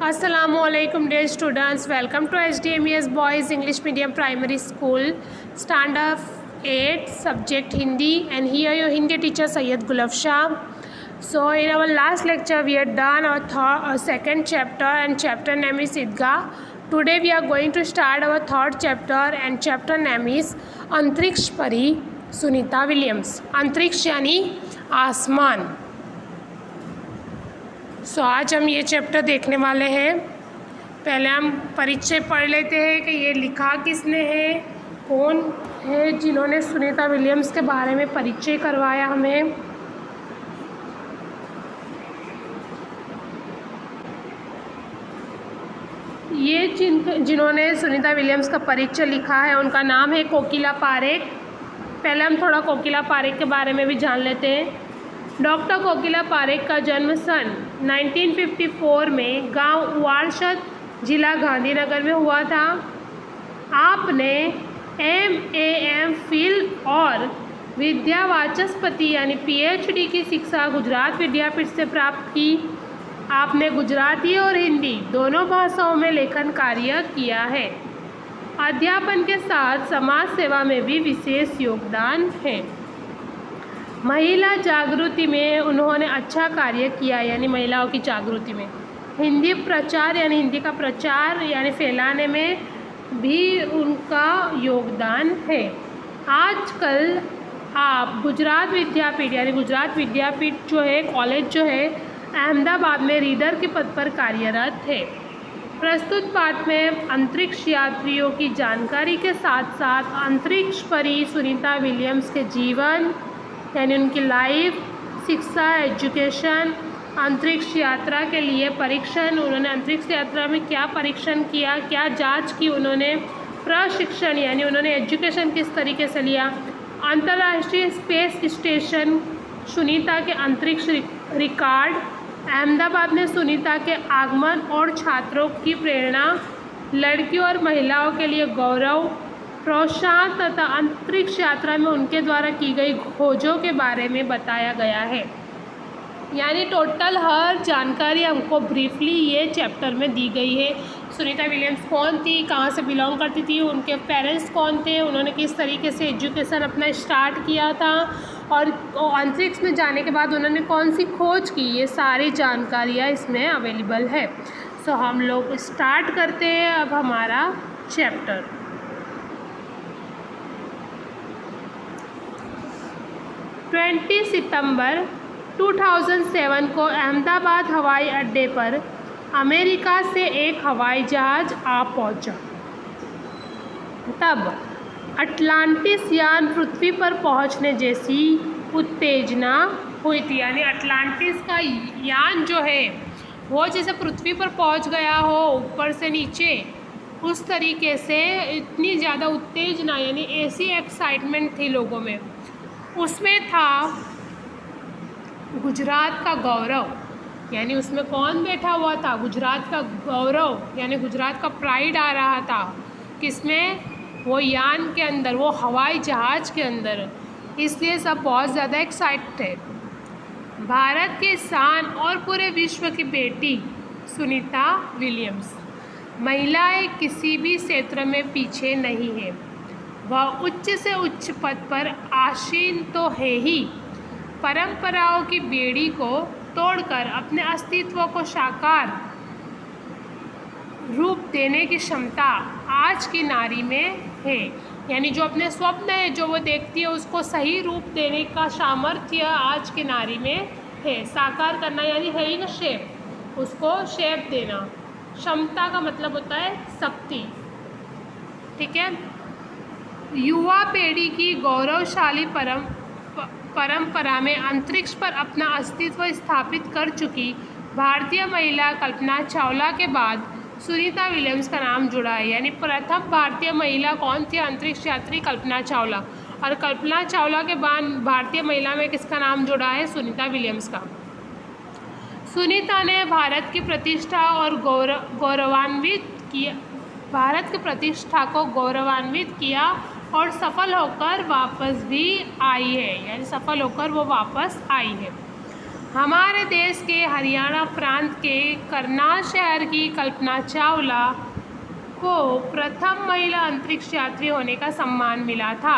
Assalamualaikum dear students, welcome to HDMES Boys English Medium Primary School, Standard 8, subject Hindi, and here your Hindi teacher Syed Gulab Shah. So in our last lecture we had done our second chapter, and chapter name is Idgah. Today we are going to start our third chapter, and chapter name is अंतरिक्ष परी Sunita Williams. अंतरिक्ष यानी आसमान. सो आज हम ये chapter देखने वाले हैं. पहले हम परिचय पढ़ लेते हैं कि ये लिखा किसने है, कौन है जिन्होंने सुनीता विलियम्स के बारे में परिचय करवाया हमें. ये जिन्होंने सुनीता विलियम्स का परिचय लिखा है उनका नाम है कोकिला पारेख. पहले हम थोड़ा कोकिला पारेख के बारे में भी जान लेते हैं. डॉक्टर कोकिला पारेख का जन्म सन 1954 में गांव उवाड़शद, जिला गांधीनगर में हुआ था. आपने MA फिल और विद्यावाचस्पति यानी PhD की शिक्षा गुजरात विद्यापीठ से प्राप्त की. आपने गुजराती और हिंदी दोनों भाषाओं में लेखन कार्य किया है. अध्यापन के साथ समाज सेवा में भी विशेष योगदान है. महिला जागृति में उन्होंने अच्छा कार्य किया, यानी महिलाओं की जागृति में. हिंदी प्रचार यानी हिंदी का प्रचार यानी फैलाने में भी उनका योगदान है. आजकल आप गुजरात विद्यापीठ यानी गुजरात विद्यापीठ जो है कॉलेज जो है अहमदाबाद में रीडर के पद पर कार्यरत है. प्रस्तुत पाठ में अंतरिक्ष यात्रियों की जानकारी के साथ साथ अंतरिक्ष परी सुनीता विलियम्स के जीवन यानी उनकी लाइफ, शिक्षा, एजुकेशन, अंतरिक्ष यात्रा के लिए परीक्षण, उन्होंने अंतरिक्ष यात्रा में क्या परीक्षण किया, क्या जांच की उन्होंने, प्रशिक्षण यानी उन्होंने एजुकेशन किस तरीके से लिया, अंतर्राष्ट्रीय स्पेस स्टेशन सुनीता के अंतरिक्ष रिकॉर्ड, अहमदाबाद में सुनीता के आगमन और छात्रों की प्रेरणा, लड़कियों और महिलाओं के लिए गौरव, प्रोत्साहन तथा अंतरिक्ष यात्रा में उनके द्वारा की गई खोजों के बारे में बताया गया है. यानी टोटल हर जानकारी हमको ब्रीफली ये चैप्टर में दी गई है. सुनीता विलियम्स कौन थी, कहाँ से बिलोंग करती थी, उनके पेरेंट्स कौन थे, उन्होंने किस तरीके से एजुकेशन अपना स्टार्ट किया था, और अंतरिक्ष में जाने के बाद उन्होंने कौन सी खोज की, ये सारी जानकारियाँ इसमें अवेलेबल है. सो हम लोग स्टार्ट करते हैं अब हमारा चैप्टर. सितंबर 2007 को अहमदाबाद हवाई अड्डे पर अमेरिका से एक हवाई जहाज़ आ पहुंचा. तब अटलांटिस यान पृथ्वी पर पहुंचने जैसी उत्तेजना हुई थी. यानी अटलांटिस का यान जो है वो जैसे पृथ्वी पर पहुंच गया हो ऊपर से नीचे, उस तरीके से इतनी ज़्यादा उत्तेजना यानी ऐसी एक्साइटमेंट थी लोगों में. उसमें था गुजरात का गौरव, यानी उसमें कौन बैठा हुआ था, गुजरात का गौरव यानी गुजरात का प्राइड आ रहा था. किसमें, वो यान के अंदर, वो हवाई जहाज़ के अंदर. इसलिए सब बहुत ज़्यादा एक्साइटेड थे. भारत की शान और पूरे विश्व की बेटी सुनीता विलियम्स. महिलाएं किसी भी क्षेत्र में पीछे नहीं है. वह उच्च से उच्च पद पर आसीन तो है ही, परंपराओं की बेड़ी को तोड़कर अपने अस्तित्व को साकार रूप देने की क्षमता आज की नारी में है. यानी जो अपने स्वप्न है जो वो देखती है उसको सही रूप देने का सामर्थ्य आज की नारी में है. साकार करना यानी है ही ना शेप, उसको शेप देना. क्षमता का मतलब होता है शक्ति. ठीक है. युवा पीढ़ी की गौरवशाली परंपरा में अंतरिक्ष पर अपना अस्तित्व स्थापित कर चुकी भारतीय महिला कल्पना चावला के बाद सुनीता विलियम्स का नाम जुड़ा है. यानी प्रथम भारतीय महिला कौन थी, अंतरिक्ष यात्री कल्पना चावला, और कल्पना चावला के बाद भारतीय महिला में किसका नाम जुड़ा है, सुनीता विलियम्स का. सुनीता ने भारत की प्रतिष्ठा और भारत की प्रतिष्ठा को गौरवान्वित किया और सफल होकर वापस भी आई है. यानी सफल होकर वो वापस आई है. हमारे देश के हरियाणा प्रांत के करनाल शहर की कल्पना चावला को प्रथम महिला अंतरिक्ष यात्री होने का सम्मान मिला था।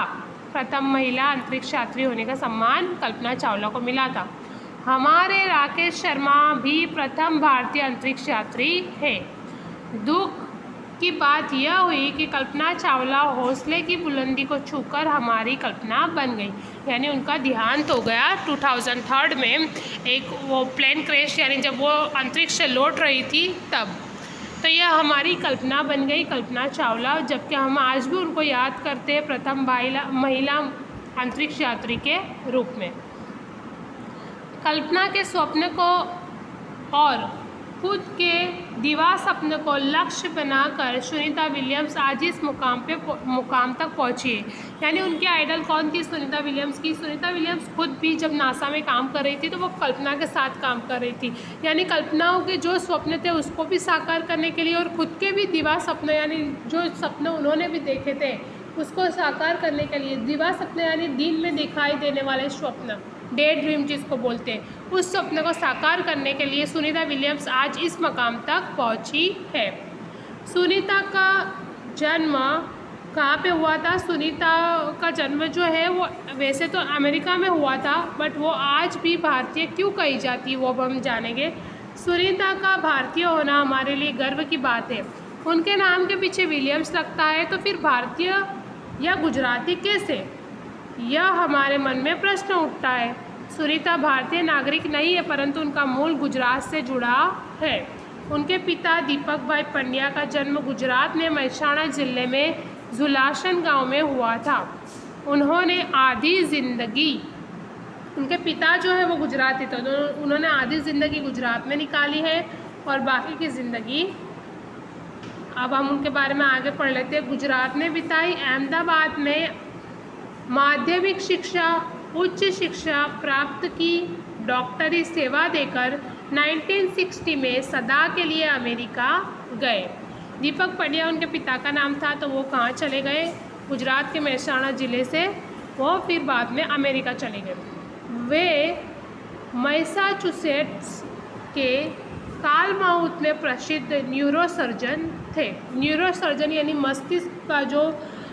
प्रथम महिला अंतरिक्ष यात्री होने का सम्मान कल्पना चावला को मिला था। हमारे राकेश शर्मा भी प्रथम भारतीय अंतरिक्ष यात्री है। दुख की बात यह हुई कि कल्पना चावला हौसले की बुलंदी को छूकर हमारी कल्पना बन गई, यानी उनका देहांत हो गया 2003 में। एक वो प्लेन क्रैश, यानी जब वो अंतरिक्ष से लौट रही थी तब। तो यह हमारी कल्पना बन गई, कल्पना चावला, जबकि हम आज भी उनको याद करते हैं प्रथम महिला अंतरिक्ष यात्री के रूप में। कल्पना के स्वप्न को और खुद के दीवा सपने को लक्ष्य बनाकर सुनीता विलियम्स आज इस मुकाम तक पहुंची है। यानी उनकी आइडल कौन थी? सुनीता विलियम्स की। सुनीता विलियम्स खुद भी जब नासा में काम कर रही थी तो वो कल्पना के साथ काम कर रही थी। यानी कल्पनाओं के जो स्वप्न थे उसको भी साकार करने के लिए और खुद के भी दीवा सपने, यानी जो सपने उन्होंने भी देखे थे उसको साकार करने के लिए, दीवा सपने यानी दिन में दिखाई देने वाले स्वप्न, डे ड्रीम जिसको बोलते हैं, उस सपने को साकार करने के लिए सुनीता विलियम्स आज इस मकाम तक पहुंची है। सुनीता का जन्म कहाँ पे हुआ था? सुनीता का जन्म जो है वो वैसे तो अमेरिका में हुआ था, बट वो आज भी भारतीय क्यों कही जाती है वो हम जानेंगे। सुनीता का भारतीय होना हमारे लिए गर्व की बात है। उनके नाम के पीछे विलियम्स लगता है, तो फिर भारतीय या गुजराती कैसे? यह हमारे मन में प्रश्न उठता है। सुनीता भारतीय नागरिक नहीं है, परंतु उनका मूल गुजरात से जुड़ा है। उनके पिता दीपक भाई पंड्या का जन्म गुजरात में मेहसाणा जिले में झुलासन गांव में हुआ था। उन्होंने आधी ज़िंदगी, उनके पिता जो है वो गुजराती थे, तो उन्होंने आधी ज़िंदगी गुजरात में निकाली है और बाकी की ज़िंदगी, अब हम उनके बारे में आगे पढ़ लेते हैं, गुजरात में बिताई। अहमदाबाद में माध्यमिक शिक्षा, उच्च शिक्षा प्राप्त की, डॉक्टरी सेवा देकर 1960 में सदा के लिए अमेरिका गए। दीपक पंड्या उनके पिता का नाम था, तो वो कहाँ चले गए? गुजरात के मेहसाणा ज़िले से वो फिर बाद में अमेरिका चले गए। वे मैसाचुसेट्स के कालमाउथ में प्रसिद्ध न्यूरोसर्जन थे। न्यूरोसर्जन यानी मस्तिष्क का जो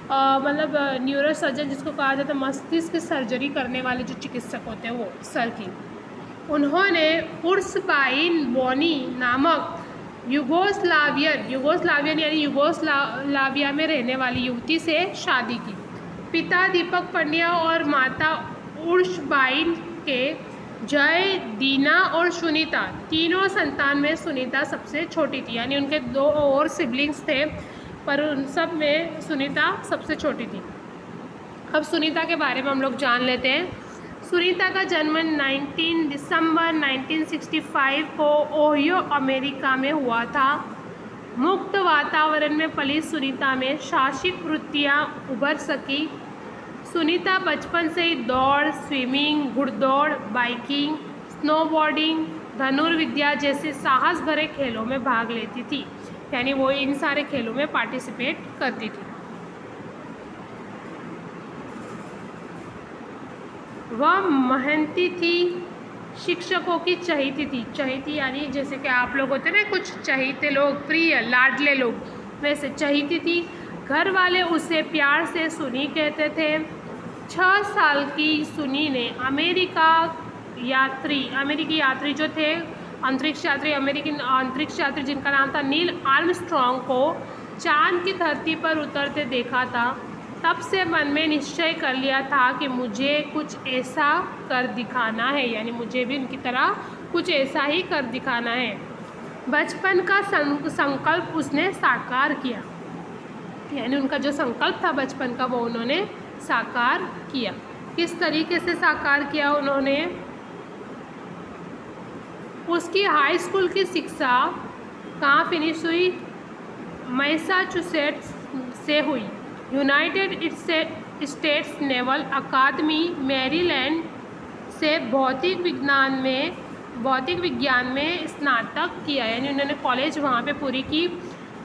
मतलब न्यूरोसर्जन जिसको कहा जाता है, मस्तिष्क की सर्जरी करने वाले जो चिकित्सक होते हैं वो, सर की। उन्होंने उर्सबाइन बोनी नामक यूगोस्लावियन यानी यूगोस्लाविया में रहने वाली युवती से शादी की। पिता दीपक पंड्या और माता उर्सबाइन के जय, दीना और सुनीता, तीनों संतान में सुनीता सबसे छोटी थी। यानी उनके 2 और सिबलिंग्स थे, पर उन सब में सुनीता सबसे छोटी थी। अब सुनीता के बारे में हम लोग जान लेते हैं। सुनीता का जन्म 19 दिसंबर 1965 को ओहियो अमेरिका में हुआ था। मुक्त वातावरण में पली सुनीता में साहसिक वृत्तियाँ उभर सकी। सुनीता बचपन से ही दौड़, स्विमिंग, घुड़दौड़, बाइकिंग, स्नोबोर्डिंग, धनुर्विद्या जैसे साहस भरे खेलों में भाग लेती थी। यानी वो इन सारे खेलों में पार्टिसिपेट करती थी। वह मेहनती थी, शिक्षकों की चहेती थी। चहेती यानी जैसे कि आप लोग होते ना, कुछ चहेते लोग, प्रिय, लाडले लोग, वैसे चहेती थी। घर वाले उसे प्यार से सुनी कहते थे। 6 साल की सुनी ने अमेरिकी यात्री जो थे, अमेरिकन अंतरिक्ष यात्री जिनका नाम था नील आर्मस्ट्रॉन्ग को चांद की धरती पर उतरते देखा था। तब से मन में निश्चय कर लिया था कि मुझे कुछ ऐसा कर दिखाना है, यानी मुझे भी उनकी तरह कुछ ऐसा ही कर दिखाना है। बचपन का संकल्प उसने साकार किया, यानी उनका जो संकल्प था बचपन का वो उन्होंने साकार किया। किस तरीके से साकार किया उन्होंने? उसकी हाई स्कूल की शिक्षा कहाँ फिनिश हुई? मैसाचुसेट्स से हुई। यूनाइटेड स्टेट्स नेवल अकादमी मैरीलैंड से भौतिक विज्ञान में स्नातक किया, यानी उन्होंने कॉलेज वहाँ पे पूरी की।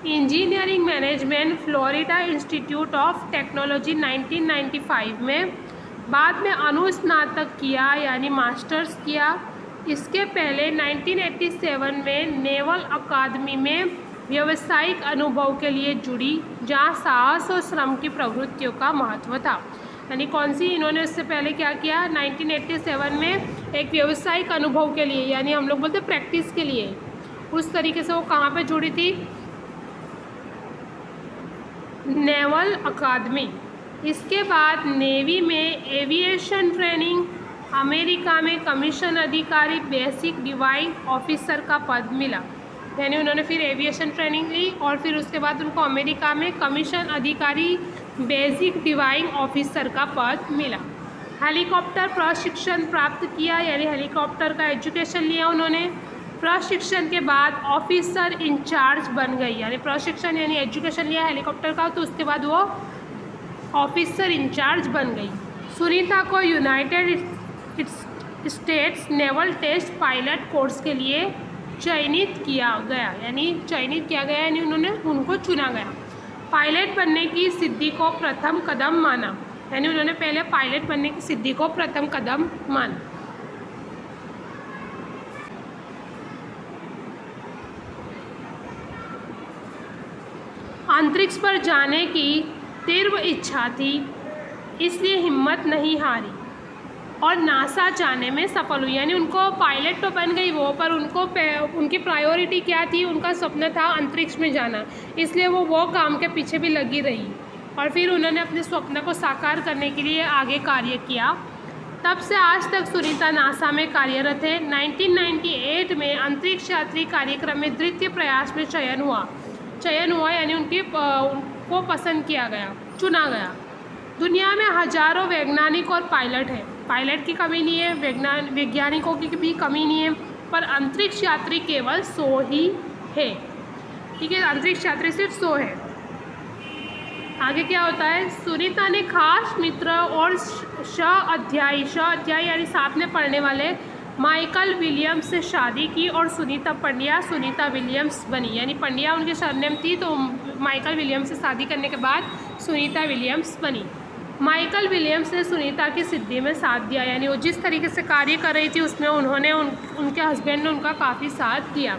Engineering management Florida institute of technology 1995 में। बाद में अनुस्नातक किया, यानी मास्टर्स किया इसके पहले 1987 में नेवल अकादमी में व्यावसायिक अनुभव के लिए जुड़ी, जहां साहस और श्रम की प्रवृत्तियों का महत्व था। यानी कौन सी, इन्होंने उससे पहले क्या किया, 1987 में एक व्यावसायिक अनुभव के लिए, यानी हम लोग बोलते प्रैक्टिस के लिए, उस तरीके से वो कहाँ पे जुड़ी थी, नेवल अकादमी। इसके बाद नेवी में एविएशन ट्रेनिंग, अमेरिका में कमीशन अधिकारी बेसिक डिवाइंग ऑफिसर का पद मिला। यानी उन्होंने फिर एविएशन ट्रेनिंग ली और फिर उसके बाद उनको अमेरिका में कमीशन अधिकारी बेसिक डिवाइंग ऑफिसर का पद मिला। हेलीकॉप्टर प्रशिक्षण प्राप्त किया, यानी हेलीकॉप्टर का एजुकेशन लिया उन्होंने। प्रशिक्षण के बाद ऑफिसर इंचार्ज बन गई, यानी प्रशिक्षण यानी एजुकेशन लिया हेलीकॉप्टर का, तो उसके बाद वो ऑफिसर इंचार्ज बन गई। सुनीता को United States naval test pilot course के लिए चयनित किया गया, यानी उनको चुना गया। पायलट बनने की सिद्धि को प्रथम कदम माना, यानी उन्होंने पहले पायलट बनने की सिद्धि को प्रथम कदम माना। अंतरिक्ष पर जाने की तीव्र इच्छा थी, इसलिए हिम्मत नहीं हारी और नासा जाने में सफल हुई। यानी उनको पायलट तो बन गई वो, पर उनकी प्रायोरिटी क्या थी, उनका सपना था अंतरिक्ष में जाना, इसलिए वो काम के पीछे भी लगी रही और फिर उन्होंने अपने स्वप्न को साकार करने के लिए आगे कार्य किया। तब से आज तक सुनीता नासा में कार्यरत है। 1998 में अंतरिक्ष यात्री कार्यक्रम में द्वितीय प्रयास में चयन हुआ, यानी उनको पसंद किया गया, चुना गया। दुनिया में हजारों वैज्ञानिक और पायलट हैं, पायलट की कमी नहीं है, वैज्ञानिकों की भी कमी नहीं है, पर अंतरिक्ष यात्री केवल 100 ही है। ठीक है, अंतरिक्ष यात्री सिर्फ 100 है। आगे क्या होता है, सुनीता ने खास मित्र और अध्यायी यानी साथ में पढ़ने वाले माइकल विलियम्स से शादी की और सुनीता पंड्या सुनीता विलियम्स बनी। यानी पंड्या उनकी सरनेम थी, तो माइकल विलियम्स से शादी करने के बाद सुनीता विलियम्स बनी। माइकल विलियम्स ने सुनीता की सिद्धि में साथ दिया, यानी वो जिस तरीके से कार्य कर रही थी उसमें उनके हस्बैंड ने उनका काफ़ी साथ दिया।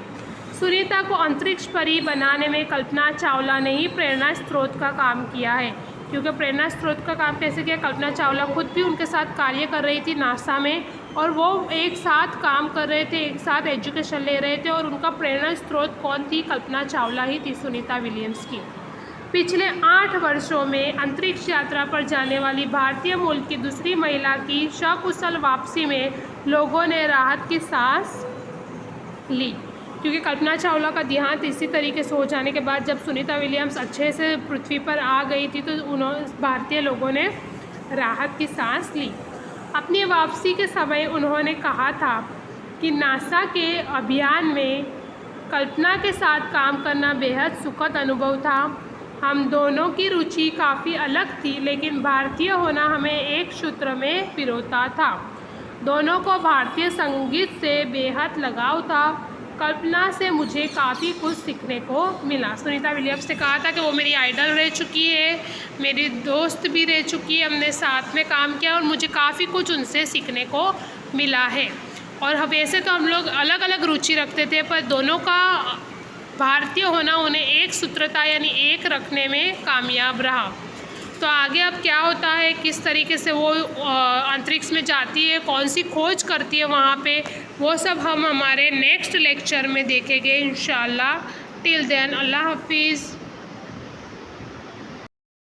सुनीता को अंतरिक्ष परी बनाने में कल्पना चावला ने ही प्रेरणा स्रोत का काम किया है, क्योंकि प्रेरणा स्रोत का काम कैसे किया, कल्पना चावला खुद भी उनके साथ कार्य कर रही थी नासा में, और वो एक साथ काम कर रहे थे, एक साथ एजुकेशन ले रहे थे, और उनका प्रेरणा स्रोत कौन थी, कल्पना चावला ही थी, सुनीता विलियम्स की। पिछले 8 वर्षों में अंतरिक्ष यात्रा पर जाने वाली भारतीय मूल की दूसरी महिला की सकुशल वापसी में लोगों ने राहत की सांस ली, क्योंकि कल्पना चावला का देहांत इसी तरीके से हो जाने के बाद जब सुनीता विलियम्स अच्छे से पृथ्वी पर आ गई थी तो भारतीय लोगों ने राहत की सांस ली। अपनी वापसी के समय उन्होंने कहा था कि नासा के अभियान में कल्पना के साथ काम करना बेहद सुखद अनुभव था। हम दोनों की रुचि काफ़ी अलग थी, लेकिन भारतीय होना हमें एक सूत्र में पिरोता था। दोनों को भारतीय संगीत से बेहद लगाव था। कल्पना से मुझे काफ़ी कुछ सीखने को मिला। सुनीता विलियम्स ने कहा था कि वो मेरी आइडल रह चुकी है, मेरी दोस्त भी रह चुकी है, हमने साथ में काम किया और मुझे काफ़ी कुछ उनसे सीखने को मिला है। और वैसे तो हम लोग अलग अलग रुचि रखते थे, पर दोनों का भारतीय होना उन्हें एक सूत्रता यानी एक रखने में कामयाब रहा। तो आगे अब क्या होता है, किस तरीके से वो अंतरिक्ष में जाती है, कौन सी खोज करती है वहाँ पे, वो सब हम हमारे नेक्स्ट लेक्चर में देखेंगे इंशाल्लाह। टिल देन अल्लाह हाफिज़।